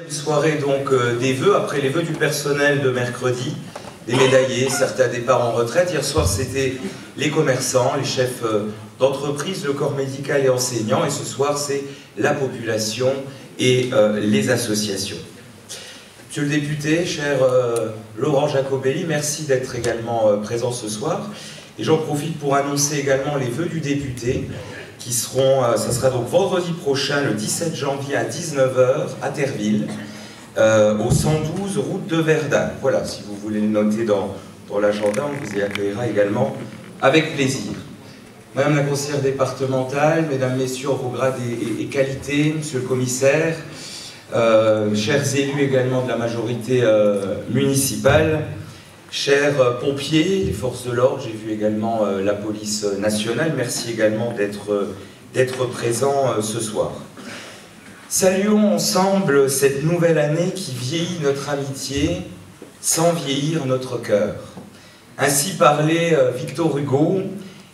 Soirée donc des vœux, après les vœux du personnel de mercredi, des médaillés, certains départs en retraite. Hier soir c'était les commerçants, les chefs d'entreprise, le corps médical et enseignants, et ce soir c'est la population et les associations. Monsieur le député, cher Laurent Jacobelli, merci d'être également présent ce soir. Et j'en profite pour annoncer également les vœux du député, qui seront, ça sera donc vendredi prochain, le 17 janvier à 19 h à Terville, au 112 route de Verdun. Voilà, si vous voulez le noter dans l'agenda, on vous y accueillera également avec plaisir. Madame la conseillère départementale, mesdames, messieurs, vos grades et qualités, monsieur le commissaire, chers élus également de la majorité municipale, chers pompiers, les forces de l'ordre, j'ai vu également la police nationale, merci également d'être présents ce soir. Saluons ensemble cette nouvelle année qui vieillit notre amitié sans vieillir notre cœur. Ainsi parlait Victor Hugo,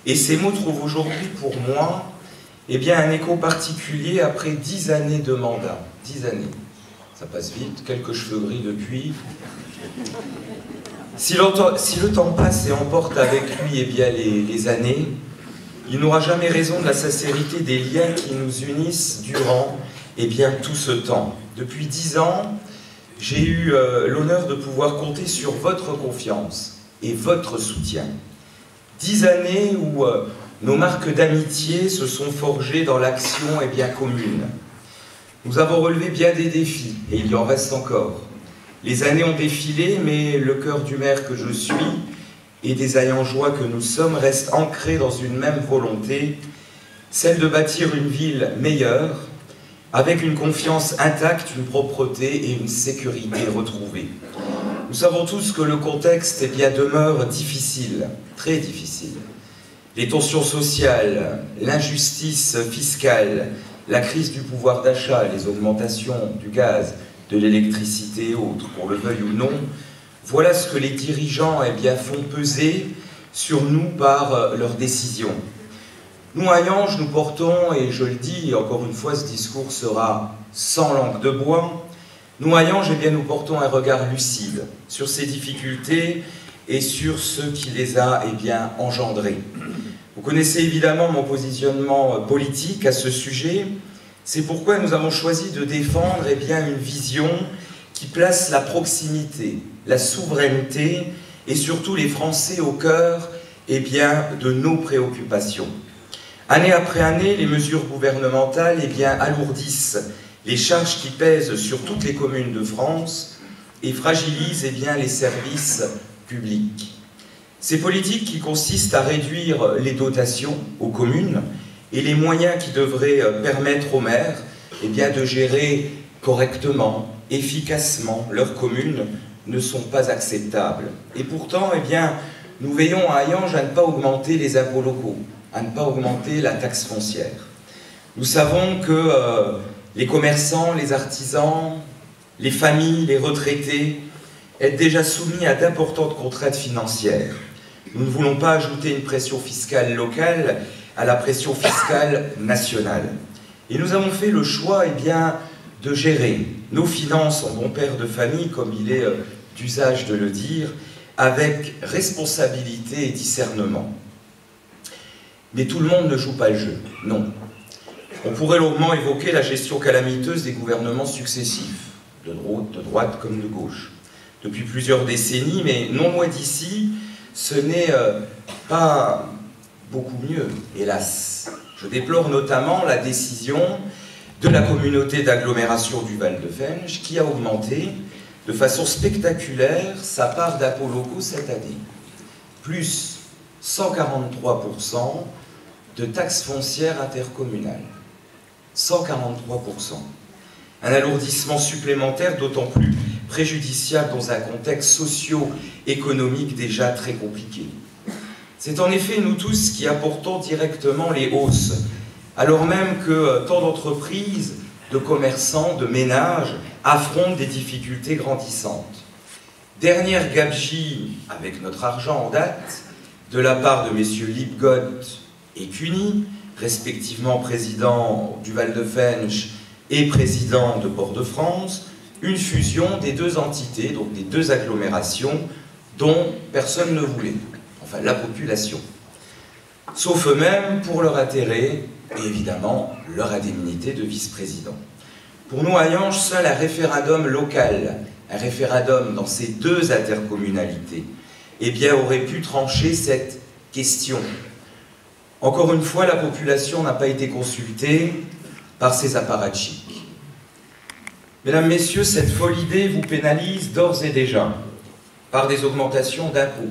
et ces mots trouvent aujourd'hui pour moi un écho particulier après 10 années de mandat. 10 années, ça passe vite, quelques cheveux gris depuis. Si le temps passe et emporte avec lui les années, il n'aura jamais raison de la sincérité des liens qui nous unissent durant tout ce temps. Depuis 10 ans, j'ai eu l'honneur de pouvoir compter sur votre confiance et votre soutien. 10 années où nos marques d'amitié se sont forgées dans l'action commune. Nous avons relevé bien des défis, et il y en reste encore. Les années ont défilé, mais le cœur du maire que je suis et des Hayengeois que nous sommes reste ancré dans une même volonté, celle de bâtir une ville meilleure, avec une confiance intacte, une propreté et une sécurité retrouvée. Nous savons tous que le contexte demeure difficile, très difficile. Les tensions sociales, l'injustice fiscale, la crise du pouvoir d'achat, les augmentations du gaz, de l'électricité et autres, qu'on le veuille ou non, voilà ce que les dirigeants font peser sur nous par leurs décisions. Nous, à Hayange, nous portons, et je le dis, et encore une fois, ce discours sera sans langue de bois, nous, à Hayange, nous portons un regard lucide sur ces difficultés et sur ce qui les a engendrées. Vous connaissez évidemment mon positionnement politique à ce sujet. C'est pourquoi nous avons choisi de défendre une vision qui place la proximité, la souveraineté et surtout les Français au cœur de nos préoccupations. Année après année, les mesures gouvernementales alourdissent les charges qui pèsent sur toutes les communes de France et fragilisent les services publics. Ces politiques qui consistent à réduire les dotations aux communes et les moyens qui devraient permettre aux maires de gérer correctement, efficacement leurs communes ne sont pas acceptables. Et pourtant, nous veillons à Hayange à ne pas augmenter les impôts locaux, à ne pas augmenter la taxe foncière. Nous savons que les commerçants, les artisans, les familles, les retraités sont déjà soumis à d'importantes contraintes financières. Nous ne voulons pas ajouter une pression fiscale locale à la pression fiscale nationale. Et nous avons fait le choix de gérer nos finances en bon père de famille, comme il est d'usage de le dire, avec responsabilité et discernement. Mais tout le monde ne joue pas le jeu, non. On pourrait longuement évoquer la gestion calamiteuse des gouvernements successifs, de droite comme de gauche, depuis plusieurs décennies, mais non loin d'ici, ce n'est pas beaucoup mieux, hélas. Je déplore notamment la décision de la communauté d'agglomération du Val-de-Fensch qui a augmenté de façon spectaculaire sa part d'impôts locaux cette année. Plus 143% de taxes foncières intercommunales. 143%. Un alourdissement supplémentaire d'autant plus préjudiciable dans un contexte socio-économique déjà très compliqué. C'est en effet nous tous qui apportons directement les hausses, alors même que tant d'entreprises, de commerçants, de ménages affrontent des difficultés grandissantes. Dernière gabegie avec notre argent en date, de la part de messieurs Lippgott et Cuny, respectivement président du Val-de-Fensch et président de Port-de-France, une fusion des deux entités, donc des deux agglomérations, dont personne ne voulait, enfin la population. Sauf eux-mêmes pour leur intérêt et évidemment leur indemnité de vice-président. Pour nous, à Hayange, seul un référendum local, un référendum dans ces deux intercommunalités, eh bien, aurait pu trancher cette question. Encore une fois, la population n'a pas été consultée par ces apparatchiks. Mesdames, Messieurs, cette folle idée vous pénalise d'ores et déjà par des augmentations d'impôts.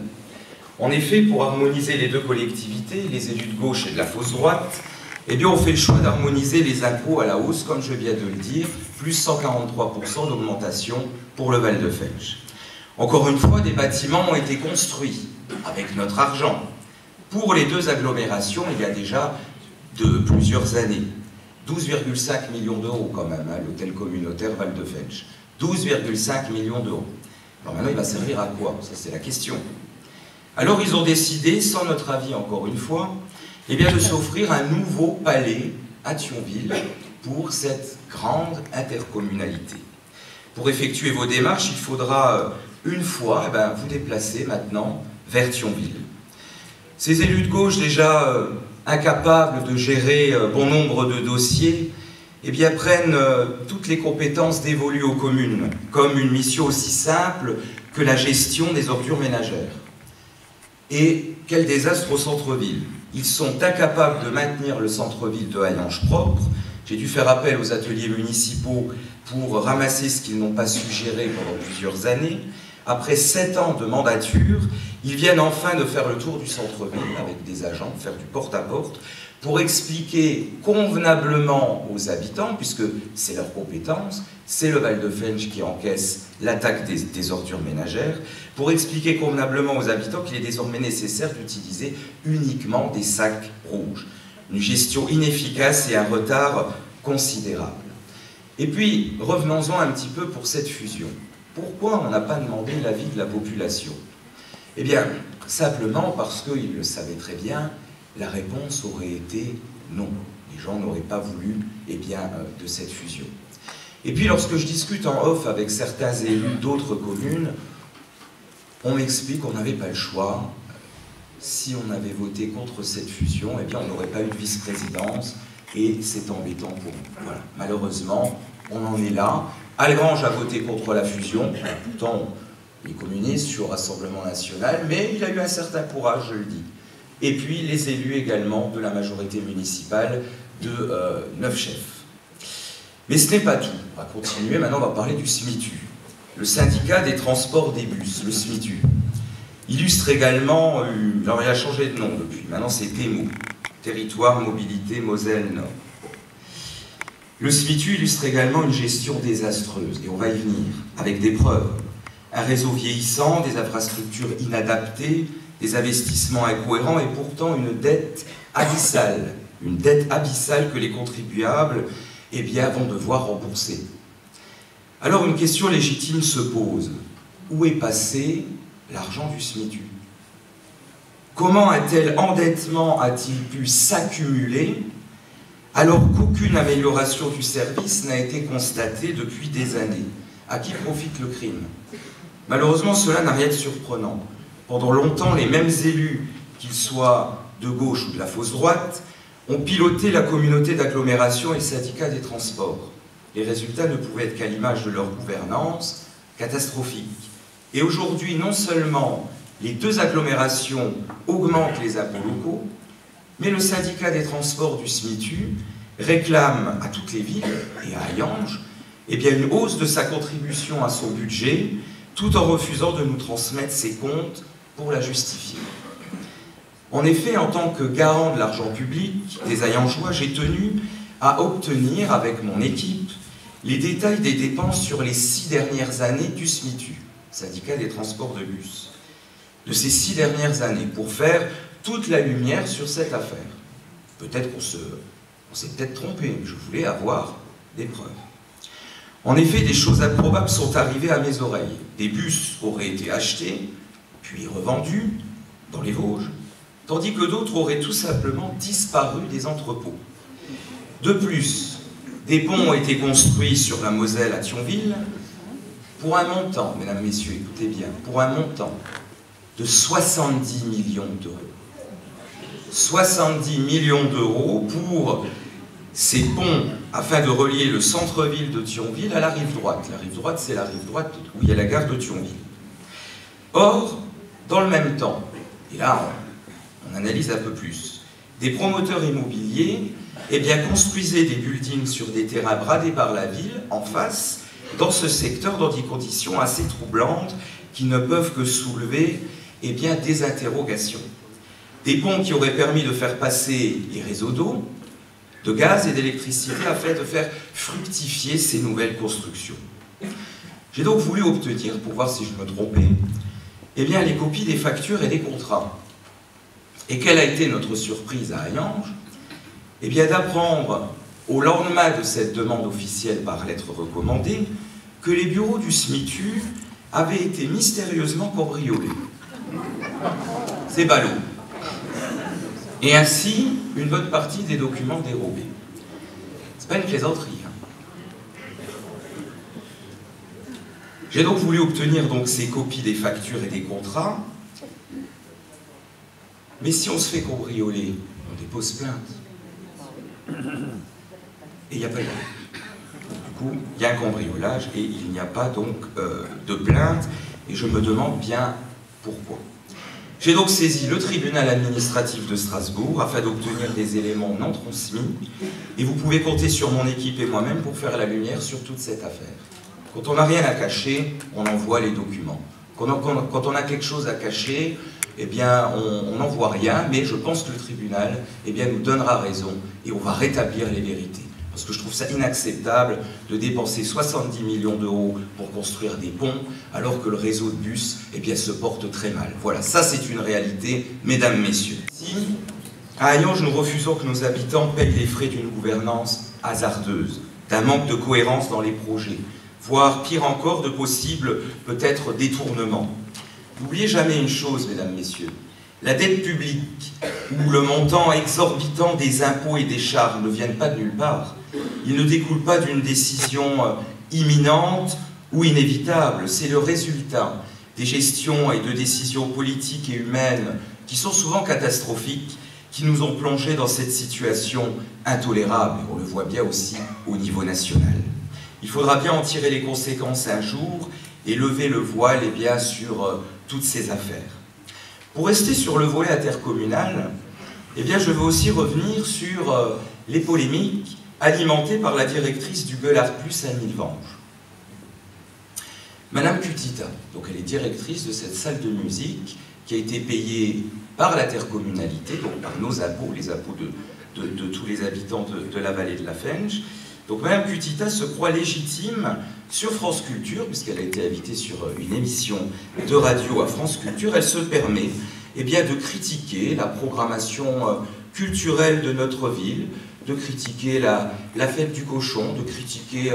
En effet, pour harmoniser les deux collectivités, les élus de gauche et de la fausse droite, eh bien, on fait le choix d'harmoniser les impôts à la hausse, comme je viens de le dire, plus 143% d'augmentation pour le Val-de-Felge. Encore une fois, des bâtiments ont été construits avec notre argent. Pour les deux agglomérations, il y a déjà plusieurs années. 12,5 millions d'euros quand même, hein, l'hôtel communautaire Val-de-Felge. 12,5 millions d'euros. Alors maintenant, il va servir à quoi? Ça, c'est la question. Alors, ils ont décidé, sans notre avis encore une fois, eh bien, de s'offrir un nouveau palais à Thionville pour cette grande intercommunalité. Pour effectuer vos démarches, il faudra une fois vous déplacer maintenant vers Thionville. Ces élus de gauche déjà incapables de gérer bon nombre de dossiers, eh bien, prennent toutes les compétences dévolues aux communes, comme une mission aussi simple que la gestion des ordures ménagères. Et quel désastre au centre-ville! Ils sont incapables de maintenir le centre-ville de Hayange propre. J'ai dû faire appel aux ateliers municipaux pour ramasser ce qu'ils n'ont pas su gérer pendant plusieurs années. Après 7 ans de mandature, ils viennent enfin de faire le tour du centre-ville avec des agents, faire du porte-à-porte, pour expliquer convenablement aux habitants, puisque c'est leur compétence, c'est le Val-de-Felge qui encaisse l'attaque des ordures ménagères, pour expliquer convenablement aux habitants qu'il est désormais nécessaire d'utiliser uniquement des sacs rouges. Une gestion inefficace et un retard considérable. Et puis, revenons-en un petit peu pour cette fusion. Pourquoi on n'a pas demandé l'avis de la population? Eh bien, simplement parce qu'ils le savaient très bien, la réponse aurait été non. Les gens n'auraient pas voulu de cette fusion. Et puis, lorsque je discute en off avec certains élus d'autres communes, on m'explique qu'on n'avait pas le choix. Si on avait voté contre cette fusion, eh bien, on n'aurait pas eu de vice-présidence et c'est embêtant pour nous. Voilà. Malheureusement, on en est là. Algrange a voté contre la fusion, pourtant les communistes sur Rassemblement National, mais il a eu un certain courage, je le dis. Et puis les élus également de la majorité municipale de 9 chefs. Mais ce n'est pas tout. On va continuer, maintenant on va parler du SMITU, le syndicat des transports des bus, le SMITU. Illustre également, alors il a changé de nom depuis, maintenant c'est TEMO, Territoire Mobilité Moselle-Nord. Le SMITU illustre également une gestion désastreuse, et on va y venir, avec des preuves. Un réseau vieillissant, des infrastructures inadaptées, des investissements incohérents et pourtant une dette abyssale que les contribuables vont devoir rembourser. Alors une question légitime se pose. Où est passé l'argent du SMITU? Comment un tel endettement a-t-il pu s'accumuler alors qu'aucune amélioration du service n'a été constatée depuis des années? À qui profite le crime? Malheureusement, cela n'a rien de surprenant. Pendant longtemps, les mêmes élus, qu'ils soient de gauche ou de la fausse droite, ont piloté la communauté d'agglomération et le syndicat des transports. Les résultats ne pouvaient être qu'à l'image de leur gouvernance, catastrophique. Et aujourd'hui, non seulement les deux agglomérations augmentent les impôts locaux, mais le syndicat des transports du SMITU réclame à toutes les villes, et à Hayange, une hausse de sa contribution à son budget, tout en refusant de nous transmettre ses comptes pour la justifier. En effet, en tant que garant de l'argent public des Hayangeois, j'ai tenu à obtenir, avec mon équipe, les détails des dépenses sur les 6 dernières années du SMITU, syndicat des transports de bus, de ces 6 dernières années, pour faire toute la lumière sur cette affaire. Peut-être qu'on s'est peut-être trompé, mais je voulais avoir des preuves. En effet, des choses improbables sont arrivées à mes oreilles. Des bus auraient été achetés, puis revendus dans les Vosges, tandis que d'autres auraient tout simplement disparu des entrepôts. De plus, des ponts ont été construits sur la Moselle à Thionville, pour un montant, mesdames, messieurs, écoutez bien, pour un montant de 70 millions d'euros. 70 millions d'euros pour ces ponts afin de relier le centre-ville de Thionville à la rive droite. La rive droite, c'est la rive droite où il y a la gare de Thionville. Or, dans le même temps, et là on analyse un peu plus, des promoteurs immobiliers construisaient des buildings sur des terrains bradés par la ville, en face, dans ce secteur, dans des conditions assez troublantes qui ne peuvent que soulever des interrogations. Des ponts qui auraient permis de faire passer les réseaux d'eau, de gaz et d'électricité afin de faire fructifier ces nouvelles constructions. J'ai donc voulu obtenir, pour voir si je me trompais, les copies des factures et des contrats. Et quelle a été notre surprise à Hayange? D'apprendre, au lendemain de cette demande officielle par lettre recommandée, que les bureaux du SMITU avaient été mystérieusement cambriolés. C'est ballot. Et ainsi, une bonne partie des documents dérobés. C'est pas une plaisanterie. J'ai donc voulu obtenir ces copies des factures et des contrats. Mais si on se fait cambrioler, on dépose plainte. Et il n'y a pas de... Du coup, il y a un cambriolage et il n'y a pas donc de plainte. Et je me demande bien pourquoi. J'ai donc saisi le tribunal administratif de Strasbourg afin d'obtenir des éléments non transmis. Et vous pouvez compter sur mon équipe et moi-même pour faire la lumière sur toute cette affaire. Quand on n'a rien à cacher, on envoie les documents. Quand on a quelque chose à cacher, on n'en voit rien, mais je pense que le tribunal nous donnera raison et on va rétablir les vérités. Parce que je trouve ça inacceptable de dépenser 70 millions d'euros pour construire des ponts, alors que le réseau de bus se porte très mal. Voilà, ça c'est une réalité, mesdames, messieurs. Si, à Hayange, nous refusons que nos habitants payent les frais d'une gouvernance hasardeuse, d'un manque de cohérence dans les projets, voire pire encore, de possibles, peut-être, détournements. N'oubliez jamais une chose, mesdames, messieurs, la dette publique, où le montant exorbitant des impôts et des charges ne viennent pas de nulle part, il ne découle pas d'une décision imminente ou inévitable, c'est le résultat des gestions et de décisions politiques et humaines qui sont souvent catastrophiques, qui nous ont plongés dans cette situation intolérable, on le voit bien aussi au niveau national. Il faudra bien en tirer les conséquences un jour et lever le voile sur toutes ces affaires. Pour rester sur le volet intercommunal, je veux aussi revenir sur les polémiques alimentées par la directrice du Gueulard Plus, Anne Milvange. Madame Cutita, donc elle est directrice de cette salle de musique qui a été payée par l'intercommunalité, donc par nos impôts, les impôts de tous les habitants de la vallée de la Fensch. Donc Madame Cutita se croit légitime sur France Culture, puisqu'elle a été invitée sur une émission de radio à France Culture, elle se permet de critiquer la programmation culturelle de notre ville, de critiquer la fête du cochon, de critiquer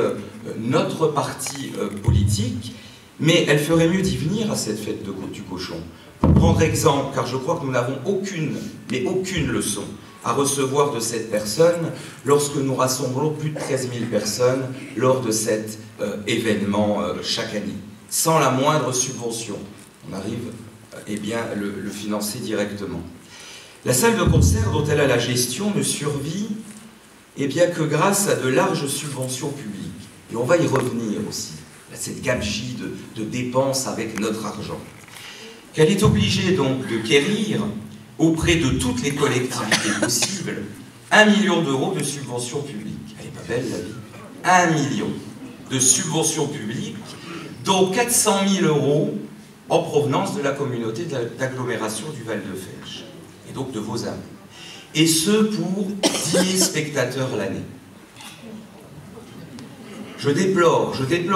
notre parti politique, mais elle ferait mieux d'y venir à cette fête du cochon. Pour prendre exemple, car je crois que nous n'avons aucune leçon à recevoir de cette personne lorsque nous rassemblons plus de 13 000 personnes lors de cet événement chaque année, sans la moindre subvention. On arrive le financer directement. La salle de concert dont elle a la gestion ne survit que grâce à de larges subventions publiques. Et on va y revenir aussi, à cette gabegie de dépenses avec notre argent. Qu'elle est obligée donc de quérir auprès de toutes les collectivités possibles 1 million d'euros de subventions publiques. Elle n'est pas belle la vie. 1 million de subventions publiques, dont 400 000 euros en provenance de la communauté d'agglomération du Val de Fensch, et donc de vos impôts. Et ce pour 10 000 spectateurs l'année. Je déplore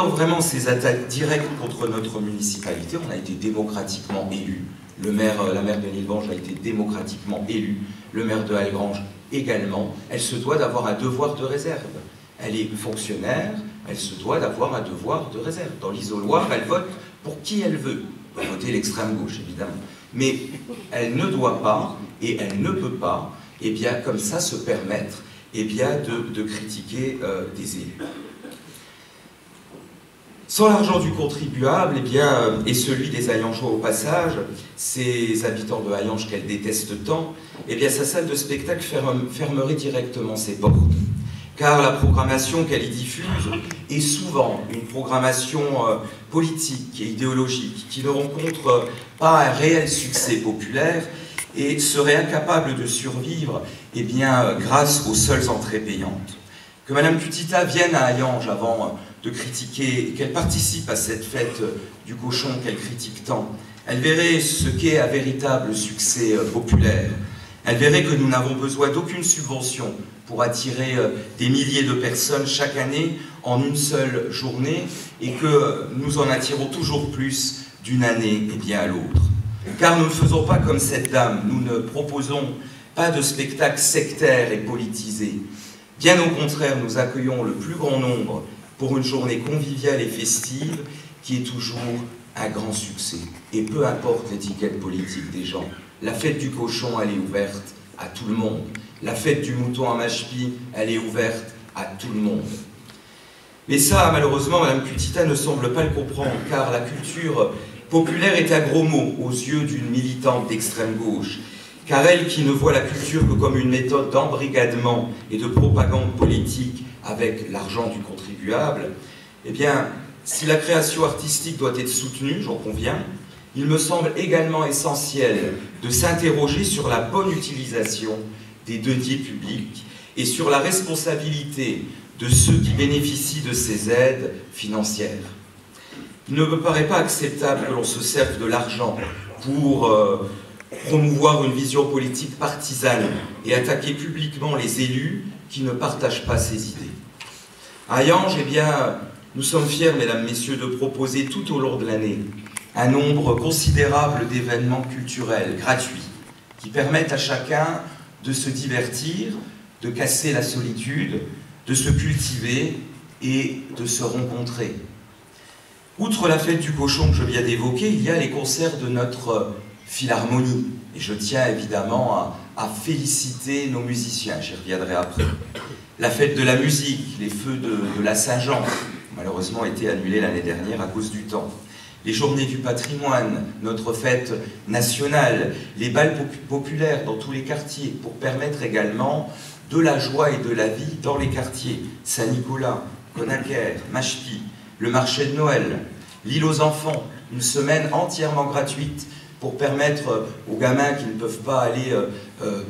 vraiment ces attaques directes contre notre municipalité. On a été démocratiquement élus. La maire de Milvange a été démocratiquement élue. Le maire de Algrange également. Elle se doit d'avoir un devoir de réserve. Elle est fonctionnaire, elle se doit d'avoir un devoir de réserve. Dans l'isoloir, elle vote pour qui elle veut. Elle va voter l'extrême gauche, évidemment. Mais elle ne doit pas, et elle ne peut pas, comme ça, se permettre de critiquer des élus. Sans l'argent du contribuable, eh bien, et celui des Hayangeois au passage, ces habitants de Hayange qu'elle déteste tant, eh bien, sa salle de spectacle fermerait directement ses portes. Car la programmation qu'elle y diffuse est souvent une programmation politique et idéologique qui ne rencontre pas un réel succès populaire et serait incapable de survivre eh bien, grâce aux seules entrées payantes. Que Madame Cutita vienne à Hayange avant de critiquer, qu'elle participe à cette fête du cochon qu'elle critique tant, elle verrait ce qu'est un véritable succès populaire. Elle verrait que nous n'avons besoin d'aucune subvention pour attirer des milliers de personnes chaque année en une seule journée et que nous en attirons toujours plus d'une année eh bien, à l'autre. Car nous ne faisons pas comme cette dame, nous ne proposons pas de spectacle sectaire et politisé. Bien au contraire, nous accueillons le plus grand nombre pour une journée conviviale et festive qui est toujours un grand succès. Et peu importe l'étiquette politique des gens, la fête du cochon, elle est ouverte à tout le monde. La fête du mouton à Machepy, elle est ouverte à tout le monde. Mais ça, malheureusement, Madame Cutita ne semble pas le comprendre, car la culture populaire est un gros mot aux yeux d'une militante d'extrême gauche. Car elle, qui ne voit la culture que comme une méthode d'embrigadement et de propagande politique avec l'argent du contribuable, eh bien, si la création artistique doit être soutenue, j'en conviens, il me semble également essentiel de s'interroger sur la bonne utilisation des deniers publics et sur la responsabilité de ceux qui bénéficient de ces aides financières. Il ne me paraît pas acceptable que l'on se serve de l'argent pour promouvoir une vision politique partisane et attaquer publiquement les élus qui ne partagent pas ces idées. À Hayange, eh bien, nous sommes fiers, mesdames, messieurs, de proposer tout au long de l'année un nombre considérable d'événements culturels gratuits qui permettent à chacun de se divertir, de casser la solitude, de se cultiver et de se rencontrer. Outre la fête du cochon que je viens d'évoquer, il y a les concerts de notre philharmonie. Et je tiens évidemment à féliciter nos musiciens, j'y reviendrai après. La fête de la musique, les feux de la Saint-Jean, malheureusement été annulés l'année dernière à cause du temps. Les journées du patrimoine, notre fête nationale, les bals populaires dans tous les quartiers, pour permettre également de la joie et de la vie dans les quartiers. Saint-Nicolas, Conaquer, Machepy, le marché de Noël, l'île aux enfants, une semaine entièrement gratuite pour permettre aux gamins qui ne peuvent pas aller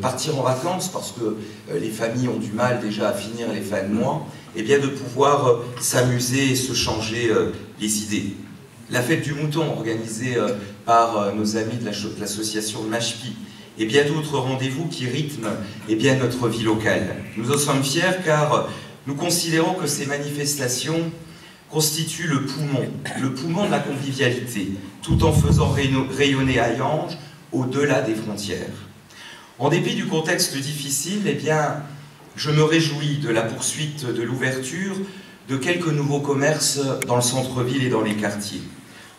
partir en vacances parce que les familles ont du mal déjà à finir les fins de mois, et bien de pouvoir s'amuser et se changer les idées. La fête du mouton organisée par nos amis de l'association de Machepy et bien d'autres rendez-vous qui rythment bien, notre vie locale. Nous en sommes fiers car nous considérons que ces manifestations constituent le poumon de la convivialité, tout en faisant rayonner Hayange au-delà des frontières. En dépit du contexte difficile, eh bien, je me réjouis de la poursuite de l'ouverture de quelques nouveaux commerces dans le centre-ville et dans les quartiers.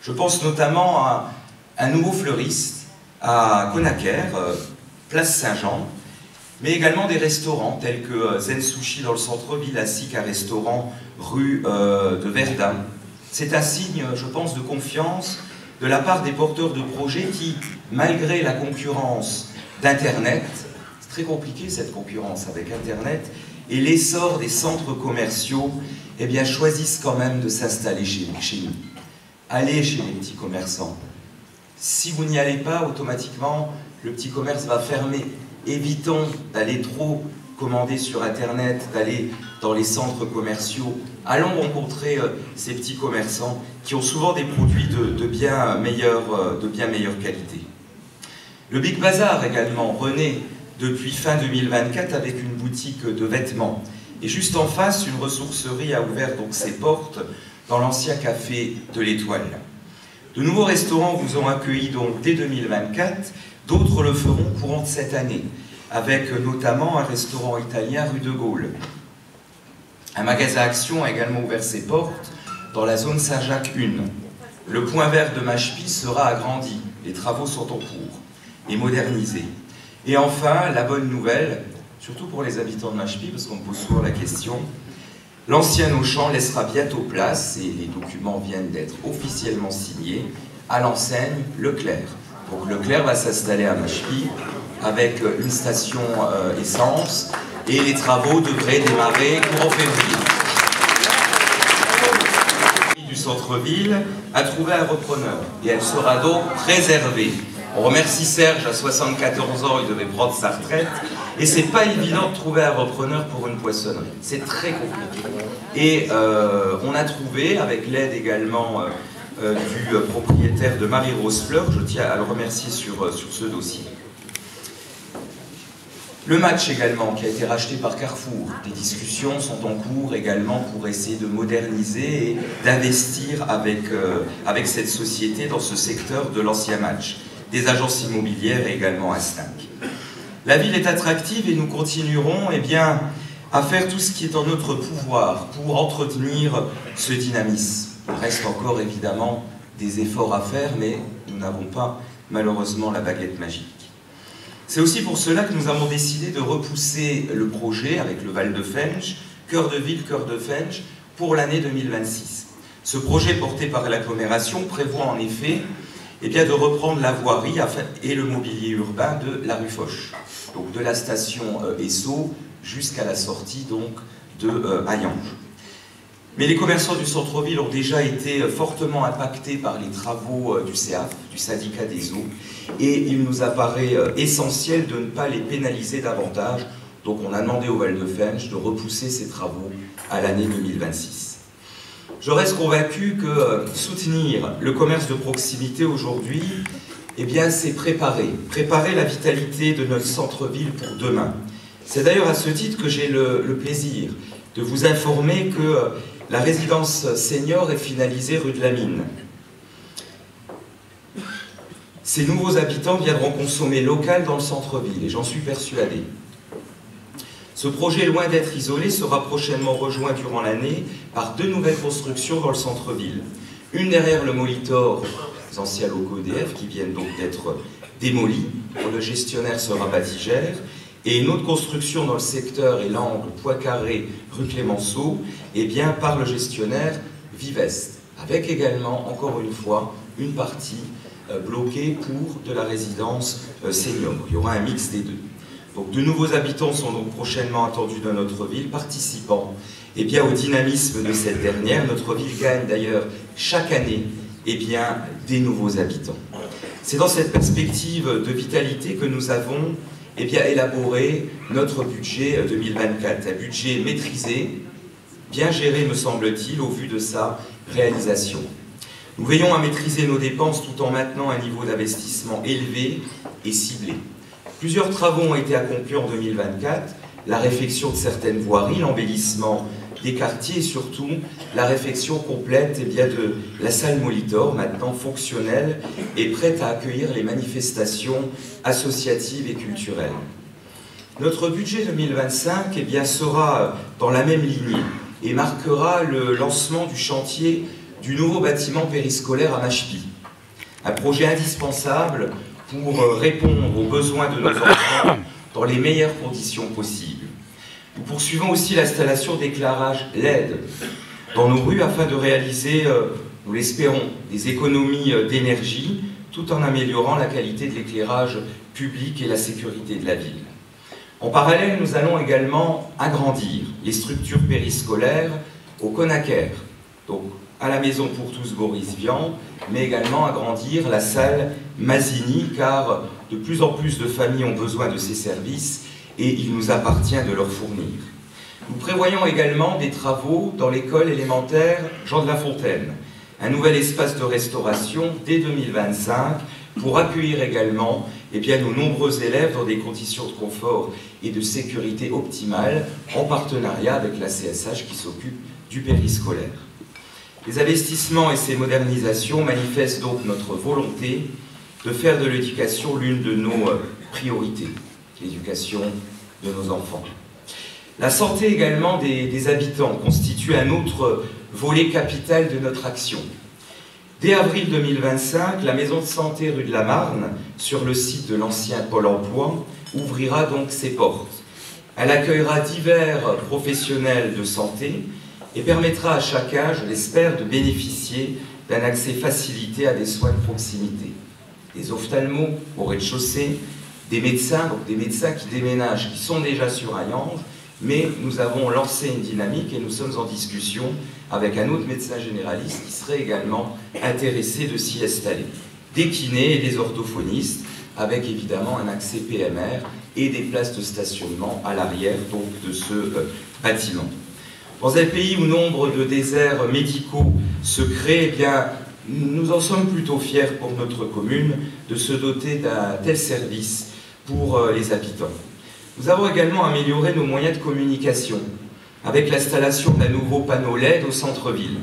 Je pense notamment à un nouveau fleuriste à Conaquer, place Saint-Jean, mais également des restaurants tels que Zen Sushi dans le centre-ville, ainsi qu'un restaurant rue de Verdun. C'est un signe, je pense, de confiance de la part des porteurs de projets qui, malgré la concurrence d'Internet, c'est très compliqué cette concurrence avec Internet, et l'essor des centres commerciaux, eh bien, choisissent quand même de s'installer chez nous. Allez chez les petits commerçants. Si vous n'y allez pas, automatiquement, le petit commerce va fermer. Évitons d'aller trop commander sur Internet, d'aller dans les centres commerciaux. Allons rencontrer ces petits commerçants qui ont souvent des produits de bien meilleure qualité. Le Big Bazar également renaît depuis fin 2024 avec une boutique de vêtements. Et juste en face, une ressourcerie a ouvert donc ses portes dans l'ancien café de l'Étoile. De nouveaux restaurants vous ont accueilli donc dès 2024, d'autres le feront courant de cette année, avec notamment un restaurant italien rue de Gaulle. Un magasin Action a également ouvert ses portes dans la zone Saint-Jacques 1. Le point vert de Machepy sera agrandi, les travaux sont en cours, et modernisés. Et enfin, la bonne nouvelle, surtout pour les habitants de Machepy, parce qu'on me pose souvent la question, L'ancien Auchan laissera bientôt place, et les documents viennent d'être officiellement signés, à l'enseigne Leclerc. Donc Leclerc va s'installer à Machepy avec une station essence, et les travaux devraient démarrer courant février. Du centre-ville a trouvé un repreneur et elle sera donc préservée. On remercie Serge, à 74 ans, il devait prendre sa retraite, et c'est pas évident de trouver un repreneur pour une poissonnerie. C'est très compliqué. Et on a trouvé, avec l'aide également du propriétaire de Marie-Rose Fleur, je tiens à le remercier sur ce dossier. Le match également, qui a été racheté par Carrefour. Des discussions sont en cours également pour essayer de moderniser et d'investir avec cette société dans ce secteur de l'ancien match. Des agences immobilières également à Stinck. La ville est attractive et nous continuerons à faire tout ce qui est en notre pouvoir pour entretenir ce dynamisme. Il reste encore évidemment des efforts à faire, mais nous n'avons pas malheureusement la baguette magique. C'est aussi pour cela que nous avons décidé de repousser le projet avec le Val de Fensch, cœur de ville, cœur de Fensch, pour l'année 2026. Ce projet porté par l'agglomération prévoit en effet de reprendre la voirie et le mobilier urbain de la rue Foch, donc de la station Esso jusqu'à la sortie donc de Hayange. Mais les commerçants du centre-ville ont déjà été fortement impactés par les travaux du CEAF, du syndicat des eaux, et il nous apparaît essentiel de ne pas les pénaliser davantage. Donc on a demandé au Val de Fensch de repousser ces travaux à l'année 2026. Je reste convaincu que soutenir le commerce de proximité aujourd'hui, c'est préparer la vitalité de notre centre-ville pour demain. C'est d'ailleurs à ce titre que j'ai le plaisir de vous informer que la résidence senior est finalisée rue de la Mine. Ces nouveaux habitants viendront consommer local dans le centre-ville, et j'en suis persuadé. Ce projet, loin d'être isolé, sera prochainement rejoint durant l'année par 2 nouvelles constructions dans le centre-ville. Une derrière le Molitor, les anciens locaux EDF, qui viennent donc d'être démolis, dont le gestionnaire sera Batigère, et une autre construction dans le secteur et l'angle Poincaré, rue Clémenceau, par le gestionnaire Vivest, avec également, encore une fois, une partie bloquée pour de la résidence senior. Il y aura un mix des deux. Donc de nouveaux habitants sont donc prochainement attendus dans notre ville, participant au dynamisme de cette dernière. Notre ville gagne d'ailleurs chaque année des nouveaux habitants. C'est dans cette perspective de vitalité que nous avons élaboré notre budget 2024, un budget maîtrisé, bien géré me semble-t-il au vu de sa réalisation. Nous veillons à maîtriser nos dépenses tout en maintenant un niveau d'investissement élevé et ciblé. Plusieurs travaux ont été accomplis en 2024, la réfection de certaines voiries, l'embellissement des quartiers et surtout la réfection complète de la salle Molitor, maintenant fonctionnelle et prête à accueillir les manifestations associatives et culturelles. Notre budget 2025 sera dans la même lignée et marquera le lancement du chantier du nouveau bâtiment périscolaire à Machepy. Un projet indispensable pour répondre aux besoins de nos enfants dans les meilleures conditions possibles. Nous poursuivons aussi l'installation d'éclairage LED dans nos rues afin de réaliser, nous l'espérons, des économies d'énergie tout en améliorant la qualité de l'éclairage public et la sécurité de la ville. En parallèle, nous allons également agrandir les structures périscolaires au Conaquer, donc à la Maison pour tous Boris Vian, mais également agrandir la salle Masini, car de plus en plus de familles ont besoin de ces services et il nous appartient de leur fournir. Nous prévoyons également des travaux dans l'école élémentaire Jean de La Fontaine, un nouvel espace de restauration dès 2025 pour accueillir également nos nombreux élèves dans des conditions de confort et de sécurité optimales en partenariat avec la CSH qui s'occupe du périscolaire. Les investissements et ces modernisations manifestent donc notre volonté de faire de l'éducation l'une de nos priorités, l'éducation de nos enfants. La santé également des habitants constitue un autre volet capital de notre action. Dès avril 2025, la maison de santé rue de la Marne, sur le site de l'ancien Pôle emploi, ouvrira donc ses portes. Elle accueillera divers professionnels de santé et permettra à chacun, je l'espère, de bénéficier d'un accès facilité à des soins de proximité. Des ophtalmos au rez-de-chaussée, des médecins qui déménagent, qui sont déjà sur Hayange, mais nous avons lancé une dynamique et nous sommes en discussion avec un autre médecin généraliste qui serait également intéressé de s'y installer. Des kinés et des orthophonistes, avec évidemment un accès PMR et des places de stationnement à l'arrière donc de ce bâtiment. Dans un pays où nombre de déserts médicaux se créent, eh bien, nous en sommes plutôt fiers pour notre commune de se doter d'un tel service pour les habitants. Nous avons également amélioré nos moyens de communication avec l'installation d'un nouveau panneau LED au centre-ville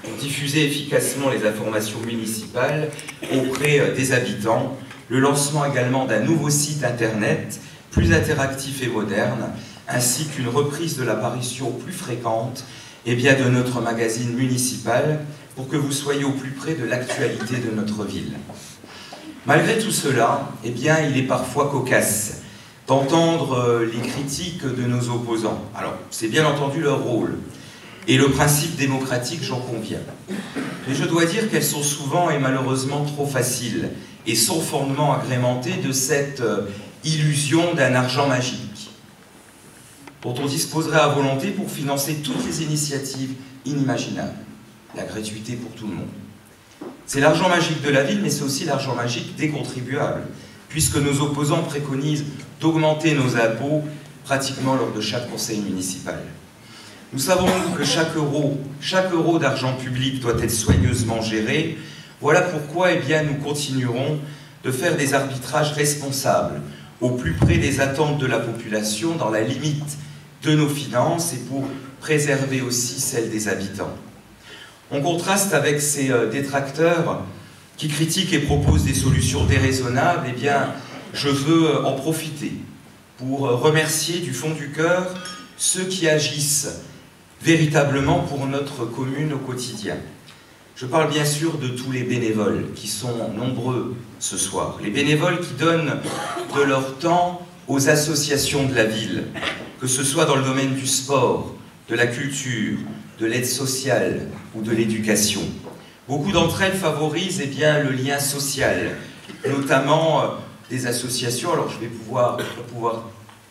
pour diffuser efficacement les informations municipales auprès des habitants, le lancement également d'un nouveau site internet plus interactif et moderne, ainsi qu'une reprise de l'apparition plus fréquente de notre magazine municipal pour que vous soyez au plus près de l'actualité de notre ville. Malgré tout cela, il est parfois cocasse d'entendre les critiques de nos opposants. Alors, c'est bien entendu leur rôle, et le principe démocratique, j'en conviens. Mais je dois dire qu'elles sont souvent et malheureusement trop faciles, et sont fondement agrémentées de cette illusion d'un argent magique, dont on disposerait à volonté pour financer toutes les initiatives inimaginables. La gratuité pour tout le monde. C'est l'argent magique de la ville, mais c'est aussi l'argent magique des contribuables, puisque nos opposants préconisent d'augmenter nos impôts pratiquement lors de chaque conseil municipal. Nous savons que chaque euro d'argent public doit être soigneusement géré. Voilà pourquoi nous continuerons de faire des arbitrages responsables, au plus près des attentes de la population, dans la limite de nos finances et pour préserver aussi celles des habitants. On contraste avec ces détracteurs qui critiquent et proposent des solutions déraisonnables. Je veux en profiter pour remercier du fond du cœur ceux qui agissent véritablement pour notre commune au quotidien. Je parle bien sûr de tous les bénévoles qui sont nombreux ce soir. Les bénévoles qui donnent de leur temps aux associations de la ville, que ce soit dans le domaine du sport, de la culture, de l'aide sociale ou de l'éducation. Beaucoup d'entre elles favorisent le lien social, notamment des associations. Alors je vais pouvoir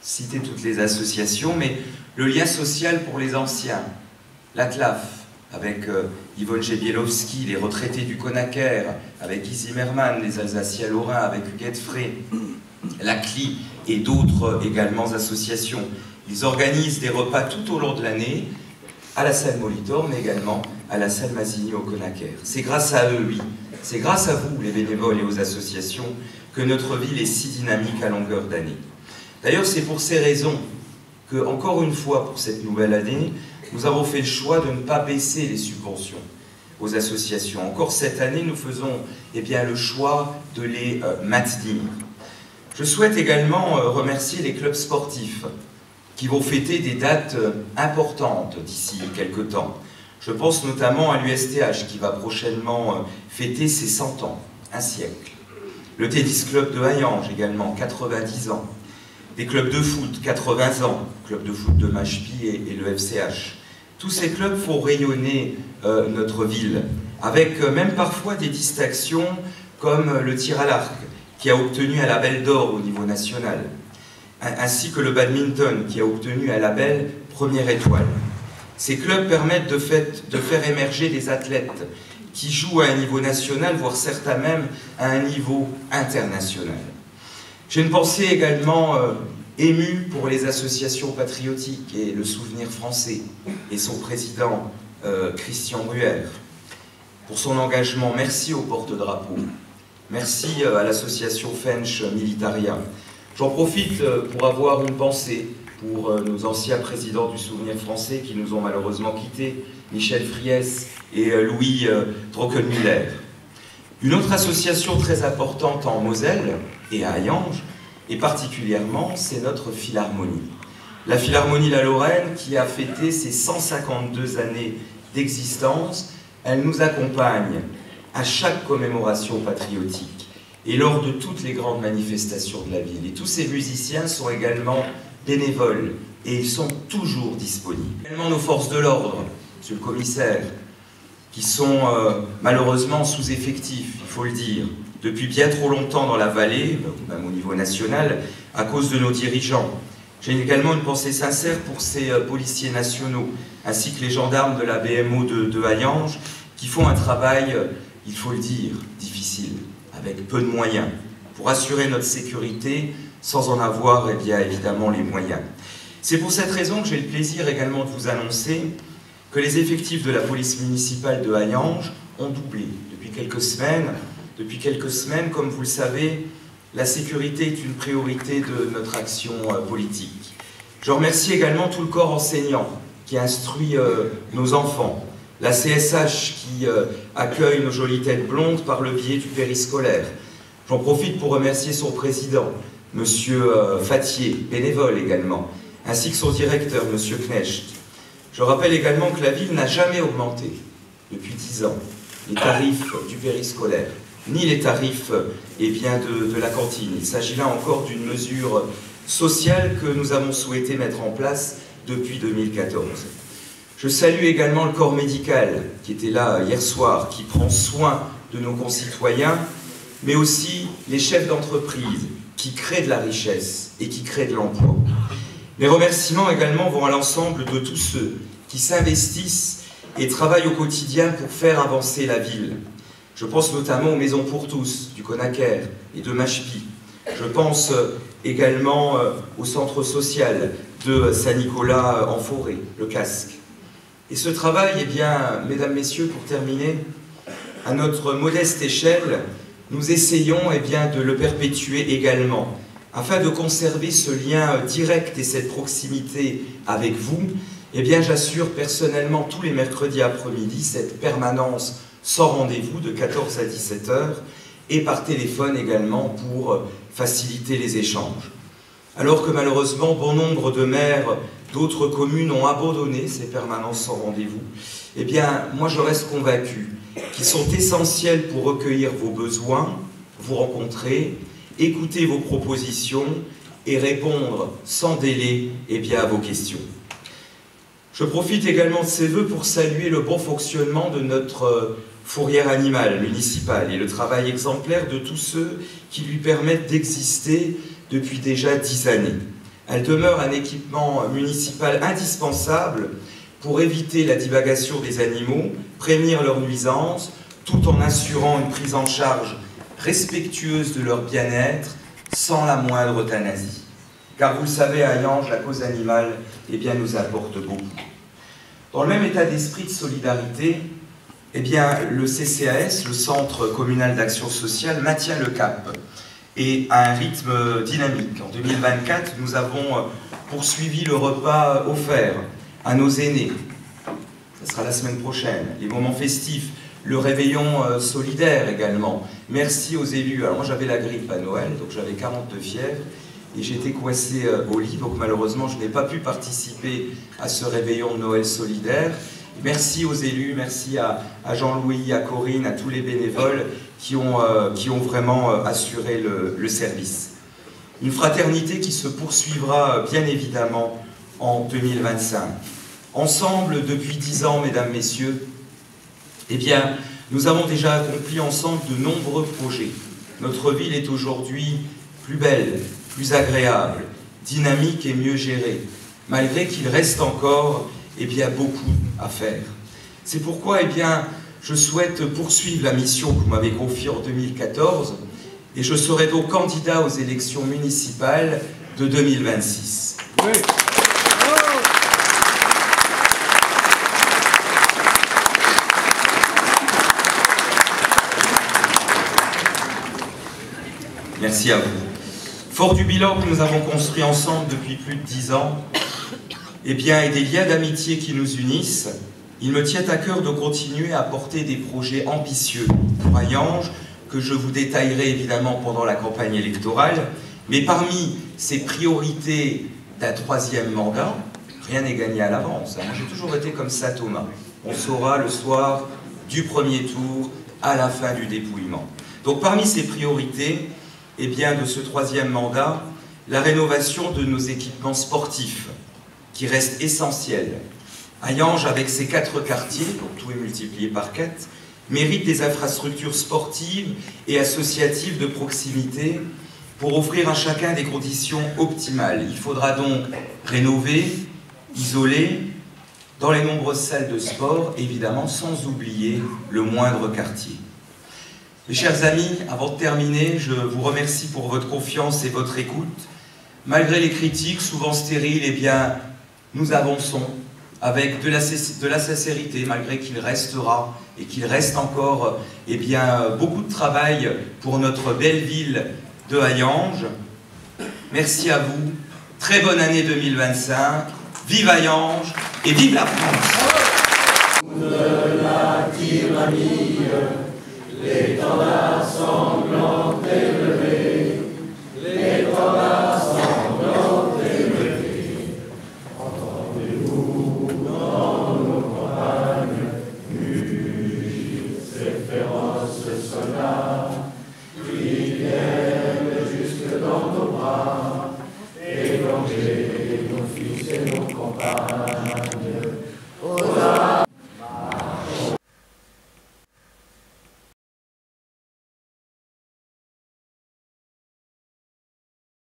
citer toutes les associations, mais le lien social pour les anciens, la CLAF, avec Yvonne Jebielowski, les retraités du Conaquer, avec Guy Zimmermann, les Alsaciens lorrains, avec Huguette Frey, la CLI et d'autres également associations. Ils organisent des repas tout au long de l'année, à la salle Molitor, mais également à la salle Masigny au Conaquer. C'est grâce à eux, oui, c'est grâce à vous, les bénévoles et aux associations, que notre ville est si dynamique à longueur d'année. D'ailleurs, c'est pour ces raisons que, encore une fois, pour cette nouvelle année, nous avons fait le choix de ne pas baisser les subventions aux associations. Encore cette année, nous faisons le choix de les maintenir. Je souhaite également remercier les clubs sportifs qui vont fêter des dates importantes d'ici quelques temps. Je pense notamment à l'USTH qui va prochainement fêter ses 100 ans, un siècle. Le Tennis Club de Hayange également, 90 ans. Des clubs de foot, 80 ans, club de foot de Machepy et le FCH. Tous ces clubs font rayonner notre ville, avec même parfois des distinctions comme le tir à l'arc, qui a obtenu un label d'or au niveau national, ainsi que le badminton, qui a obtenu un label première étoile. Ces clubs permettent de faire émerger des athlètes qui jouent à un niveau national, voire certains même à un niveau international. J'ai une pensée également émue pour les associations patriotiques et le Souvenir français et son président Christian Ruher. Pour son engagement, merci au porte-drapeau, merci à l'association Fench Militaria. J'en profite pour avoir une pensée pour nos anciens présidents du Souvenir français qui nous ont malheureusement quittés, Michel Friès et Louis Drockenmiller. Une autre association très importante en Moselle et à Hayange, et particulièrement, c'est notre Philharmonie. La Philharmonie La Lorraine qui a fêté ses 152 années d'existence, elle nous accompagne à chaque commémoration patriotique et lors de toutes les grandes manifestations de la ville. Et tous ces musiciens sont également bénévoles et ils sont toujours disponibles. Également nos forces de l'ordre monsieur le commissaire, qui sont malheureusement sous-effectifs, il faut le dire, depuis bien trop longtemps dans la vallée, même au niveau national, à cause de nos dirigeants. J'ai également une pensée sincère pour ces policiers nationaux, ainsi que les gendarmes de la BMO de Hayange, qui font un travail, il faut le dire, difficile, avec peu de moyens, pour assurer notre sécurité sans en avoir évidemment les moyens. C'est pour cette raison que j'ai le plaisir également de vous annoncer que les effectifs de la police municipale de Hayange ont doublé depuis quelques semaines. Depuis quelques semaines, comme vous le savez, la sécurité est une priorité de notre action politique. Je remercie également tout le corps enseignant qui instruit nos enfants, la CSH qui accueille nos jolies têtes blondes par le biais du périscolaire. J'en profite pour remercier son président, M. Fatier, bénévole également, ainsi que son directeur, M. Knecht. Je rappelle également que la ville n'a jamais augmenté, depuis 10 ans, les tarifs du périscolaire, ni les tarifs de la cantine. Il s'agit là encore d'une mesure sociale que nous avons souhaité mettre en place depuis 2014. Je salue également le corps médical qui était là hier soir, qui prend soin de nos concitoyens, mais aussi les chefs d'entreprise qui créent de la richesse et qui créent de l'emploi. Les remerciements également vont à l'ensemble de tous ceux qui s'investissent et travaillent au quotidien pour faire avancer la ville. Je pense notamment aux Maisons pour tous du Conaquer et de Machepy. Je pense également au centre social de Saint-Nicolas en Forêt, le Casque. Et ce travail, mesdames, messieurs, pour terminer, à notre modeste échelle, nous essayons de le perpétuer également, afin de conserver ce lien direct et cette proximité avec vous. J'assure personnellement tous les mercredis après-midi cette permanence sans rendez-vous de 14 à 17 heures et par téléphone également pour faciliter les échanges. Alors que malheureusement bon nombre de maires d'autres communes ont abandonné ces permanences sans rendez-vous, moi je reste convaincu qu'ils sont essentiels pour recueillir vos besoins, vous rencontrer, écouter vos propositions et répondre sans délai à vos questions. Je profite également de ces vœux pour saluer le bon fonctionnement de notre fourrière animale municipale et le travail exemplaire de tous ceux qui lui permettent d'exister depuis déjà 10 années. Elle demeure un équipement municipal indispensable pour éviter la divagation des animaux, prévenir leurs nuisances, tout en assurant une prise en charge respectueuse de leur bien-être, sans la moindre euthanasie. Car vous le savez, à Hayange, la cause animale nous apporte beaucoup. Dans le même état d'esprit de solidarité, le CCAS, le Centre communal d'action sociale, maintient le cap et à un rythme dynamique. En 2024, nous avons poursuivi le repas offert à nos aînés. Ce sera la semaine prochaine. Les moments festifs, le réveillon solidaire également. Merci aux élus. Alors moi j'avais la grippe à Noël, donc j'avais 42 fièvres et j'étais coincé au lit, donc malheureusement je n'ai pas pu participer à ce réveillon de Noël solidaire. Merci aux élus, merci à Jean-Louis, à Corinne, à tous les bénévoles qui ont vraiment assuré le service. Une fraternité qui se poursuivra bien évidemment en 2025. Ensemble, depuis 10 ans, mesdames, messieurs, nous avons déjà accompli ensemble de nombreux projets. Notre ville est aujourd'hui plus belle, plus agréable, dynamique et mieux gérée, malgré qu'il reste encore beaucoup à faire. C'est pourquoi je souhaite poursuivre la mission que vous m'avez confiée en 2014 et je serai donc candidat aux élections municipales de 2026. Oui. Merci à vous. Fort du bilan que nous avons construit ensemble depuis plus de 10 ans, et des liens d'amitié qui nous unissent, il me tient à cœur de continuer à porter des projets ambitieux pour Hayange, que je vous détaillerai évidemment pendant la campagne électorale, mais parmi ces priorités d'un 3e mandat, rien n'est gagné à l'avance. Moi j'ai toujours été comme ça, Thomas. On saura le soir du premier tour à la fin du dépouillement. Donc parmi ces priorités, de ce 3e mandat, la rénovation de nos équipements sportifs, qui reste essentiel, Hayange, avec ses 4 quartiers, donc tout est multiplié par 4, mérite des infrastructures sportives et associatives de proximité pour offrir à chacun des conditions optimales. Il faudra donc rénover, isoler, dans les nombreuses salles de sport, évidemment, sans oublier le moindre quartier. Mes chers amis, avant de terminer, je vous remercie pour votre confiance et votre écoute. Malgré les critiques, souvent stériles, eh bien, nous avançons avec de la sincérité, malgré qu'il restera et qu'il reste encore eh bien, beaucoup de travail pour notre belle ville de Hayange. Merci à vous, très bonne année 2025, vive Hayange et vive la France. De la tyrannie, l'étendard sanglant élevé, l'étendard sanglant élevé. Entendez-vous dans nos campagnes, ces féroces soldats qui viennent jusque dans nos bras, égorger nos fils et nos compagnes.